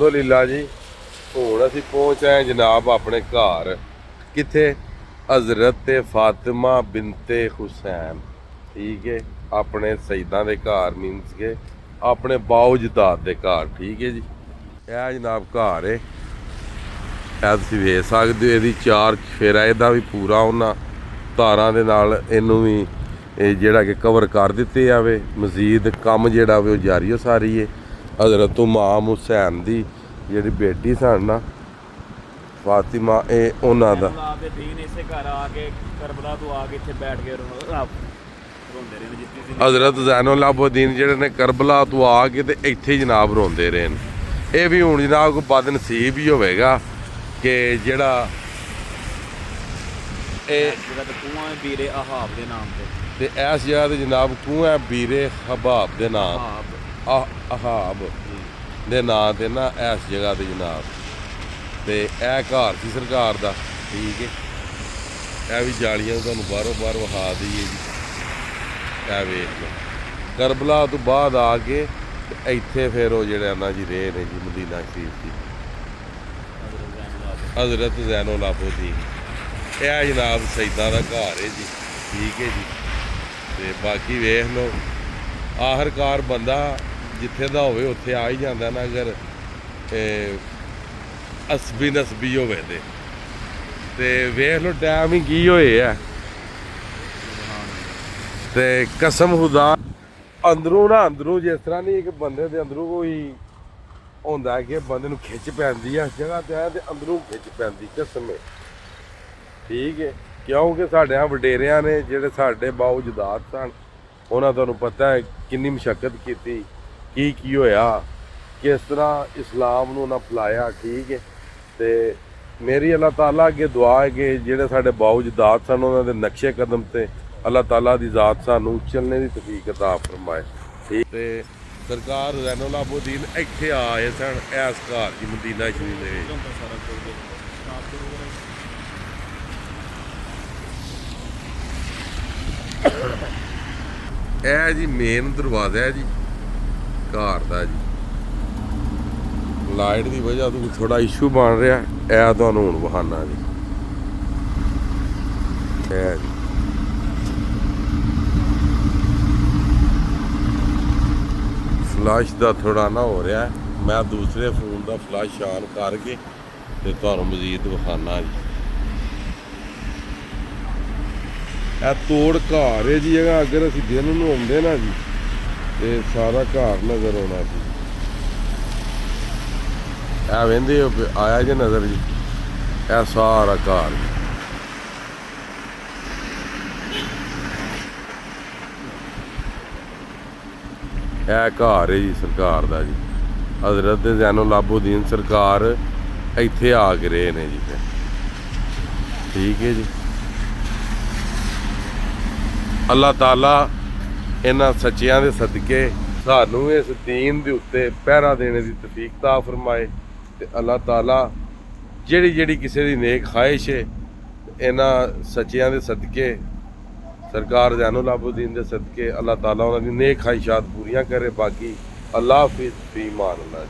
ਅਲਹਮਦੁਲਿਲਾ ਜੀ। ਹੁਣ ਅਸੀਂ ਪਹੁੰਚ ਆਏ ਜਨਾਬ ਆਪਣੇ ਘਰ। ਕਿੱਥੇ? हज़रत फातिमा बिनते हुसैन, ठीक है, अपने शहीदां दे घर, मीनस के अपने बाउजदाद दे घर, ठीक है जी। यह जनाब घर है, तुसीं वेख सकदे हो। इहदी चार चफेरा इहदा भी पूरा उन्हां तारां दे नाल इहनूं भी जिहड़ा कि कवर कर दित्ते जावे। मजीद काम जिहड़ा वे ओह जारी हो सारी है। हज़रत इमाम हुसैन दी जिहड़ी बेटी सन ना फातिमा, ਇਹ ਉਹਨਾਂ ਦਾ हज़रत ज़ैनुल आबिदीन ਜਿਹੜੇ ਨੇ ਕਰਬਲਾ ਤੋਂ ਆ ਕੇ ਤੇ ਇੱਥੇ ਜਨਾਬ ਰੋਂਦੇ ਰਹੇ ਨੇ। ਇਹ ਵੀ ਹੁਣ ਜਨਾਬ ਕੋ ਬਦਨਸੀਬ ਹੀ ਹੋਵੇਗਾ ਕਿ ਜਿਹੜਾ ਇਹ ਕੂਆ ਵੀਰੇ ਅਹਾਬ ਦੇ ਨਾਮ ਤੇ ਇਸ ਜਗ੍ਹਾ ਤੇ ਜਨਾਬ ਕੂਆ ਵੀਰੇ ਹਬਾਬ ਦੇ ਨਾਮ ਅਹਾਬ ਦੇ ਨਾਂ ਤੇ ਨਾ ਇਸ ਜਗ੍ਹਾ ਤੇ ਜਨਾਬ ਤੇ ਇਹ ਘਰ ਸੀ ਸਰਕਾਰ ਦਾ, ਠੀਕ ਹੈ। ਇਹ ਵੀ ਜਾਲੀਆਂ ਤੁਹਾਨੂੰ ਬਾਹਰੋਂ ਬਾਹਰ ਵਿਖਾ ਦਈਏ ਜੀ। ਇਹ ਵੇਖ ਲਓ ਕਰਬਲਾ ਤੋਂ ਬਾਅਦ ਆ ਕੇ ਇੱਥੇ ਫਿਰ ਉਹ ਜਿਹੜੇ ਨਾ ਜੀ ਰਹੇ ਨੇ ਜੀ ਮਦੀਨਾ ਸ਼ਰੀਫ ਦੀ ਹਜ਼ਰਤ ਜ਼ੈਨੁਲ ਆਬਦੀਨ। ਇਹ ਜਨਾਬ ਸ਼ਹੀਦਾਂ ਦਾ ਘਰ ਹੈ ਜੀ, ਠੀਕ ਹੈ ਜੀ। ਤੇ ਬਾਕੀ ਵੇਖ ਲਓ ਆਖਰਕਾਰ ਬੰਦਾ ਜਿੱਥੇ ਦਾ ਹੋਵੇ ਉੱਥੇ ਆ ਹੀ ਜਾਂਦਾ ਨਾ, ਅਗਰ ਅਸਬੀ ਨਸਬੀ ਹੋਵੇ ਤੇ ਵੇਖ ਲਓ ਟਾਈਮ ਹੀ ਕੀ ਹੋਏ ਆ। ਤੇ ਕਸਮ ਖੁਦਾ ਅੰਦਰੋਂ ਨਾ ਅੰਦਰੋਂ ਜਿਸ ਤਰ੍ਹਾਂ ਨਹੀਂ ਇੱਕ ਬੰਦੇ ਦੇ ਅੰਦਰੋਂ ਕੋਈ ਹੁੰਦਾ ਕਿ ਬੰਦੇ ਨੂੰ ਖਿੱਚ ਪੈਂਦੀ ਆ ਇਸ ਜਗ੍ਹਾ ਤੇ ਆਇਆ ਤੇ ਅੰਦਰੋਂ ਖਿੱਚ ਪੈਂਦੀ ਕਸਮ ਹੈ, ਠੀਕ ਹੈ। ਕਿਉਂਕਿ ਸਾਡੇ ਵਡੇਰਿਆਂ ਨੇ ਜਿਹੜੇ ਸਾਡੇ ਬਾਉਜਦਾਦ ਸਨ, ਉਹਨਾਂ ਤੁਹਾਨੂੰ ਪਤਾ ਹੈ ਕਿੰਨੀ ਮੁਸ਼ੱਕਤ ਕੀਤੀ, ਕੀ ਹੋਇਆ, ਕਿਸ ਤਰ੍ਹਾਂ ਇਸਲਾਮ ਨੂੰ ਉਹਨਾਂ ਫੈਲਾਇਆ, ਠੀਕ ਹੈ। ਤੇ ਮੇਰੀ ਅੱਲਾਹ ਤਾਲਾ ਅੱਗੇ ਦੁਆ ਹੈ ਕਿ ਜਿਹੜੇ ਸਾਡੇ ਬਾਉਜਦਾਦ ਸਨ ਉਹਨਾਂ ਦੇ ਨਕਸ਼ੇ ਕਦਮ ਤੇ ਅੱਲਾਹ ਤਾਲਾ ਦੀ ਜ਼ਾਤ ਸਾਨੂੰ ਚੱਲਣੇ ਦੀ ਤੌਫੀਕ ਅਤਾ ਫਰਮਾਏ, ਠੀਕ। ਤੇ ਸਰਕਾਰ ਜ਼ੈਨੁਲ ਆਬਦੀਨ ਇੱਥੇ ਆਏ ਸਨ ਇਸ ਘਰ ਦੀ ਮਦੀਨਾ ਸ਼ਰੀਫ ਦੇ ਵਿੱਚ। ਇਹ ਜੀ ਮੇਨ ਦਰਵਾਜ਼ਾ ਹੈ ਜੀ ਘਰ ਦਾ ਜੀ। ਲਾਈਟ ਦੀ ਵਜ੍ਹਾ ਤੋਂ ਥੋੜਾ ਇਸ਼ੂ ਬਣ ਰਿਹਾ, ਇਹ ਤੁਹਾਨੂੰ ਹੁਣ ਬਹਾਨਾ ਜੀ। ਇਹ ਜੀ ਫਲੈਸ਼ ਦਾ ਥੋੜਾ ਨਾ ਹੋ ਰਿਹਾ, ਮੈਂ ਦੂਸਰੇ ਫੋਨ ਦਾ ਫਲੈਸ਼ ਆਨ ਕਰਕੇ ਤੇ ਤੁਹਾਨੂੰ ਮਜ਼ੀਦ ਵਿਖਾਣਾ ਜੀ। ਇਹ ਤੋੜ ਘਰ ਹੈ ਜੀ ਜਗ੍ਹਾ। ਅਗਰ ਅਸੀਂ ਦਿਨ ਨੂੰ ਆਉਂਦੇ ਨਾ ਜੀ ਤੇ ਸਾਰਾ ਘਰ ਨਜ਼ਰ ਆਉਣਾ ਸੀ। ਇਹ ਵੇਂਦੇ ਹੋ ਆਇਆ ਜੇ ਨਜ਼ਰ ਜੀ, ਇਹ ਸਾਰਾ ਘਰ ਇਹ ਘਰ ਹੈ ਜੀ ਸਰਕਾਰ ਦਾ ਜੀ। ਹਜ਼ਰਤ ਜ਼ੈਨੁਲ ਆਬਦੀਨ ਸਰਕਾਰ ਇੱਥੇ ਆ ਕੇ ਰਹੇ ਨੇ ਜੀ ਫਿਰ, ਠੀਕ ਹੈ ਜੀ। ਅੱਲਾਹ ਤਾਲਾ ਇਹਨਾਂ ਸੱਚਿਆਂ ਦੇ ਸਦਕੇ ਸਾਨੂੰ ਇਸ ਦੀਨ ਦੇ ਉੱਤੇ ਪਹਿਰਾ ਦੇਣੇ ਦੀ ਤੌਫੀਕ ਤਾ ਫਰਮਾਏ। ਤੇ ਅੱਲਾਹ ਤਾਲਾ ਜਿਹੜੀ ਕਿਸੇ ਦੀ ਨੇਕ ਖਾਹਿਸ਼ ਹੈ ਇਹਨਾਂ ਸੱਚਿਆਂ ਦੇ ਸਦਕੇ ਸਰਕਾਰ ਜ਼ੈਨੁਲ ਆਬਦੀਨ ਦੇ ਸਦਕੇ ਅੱਲਾਹ ਤਾਲਾ ਉਹਨਾਂ ਦੀ ਨੇਕ ਖਾਹਿਸ਼ਾਤ ਪੂਰੀਆਂ ਕਰੇ। ਬਾਕੀ ਅੱਲਾਹ ਹਾਫਿਜ਼, ਫੀ ਅਮਾਨ ਅੱਲਾਹ।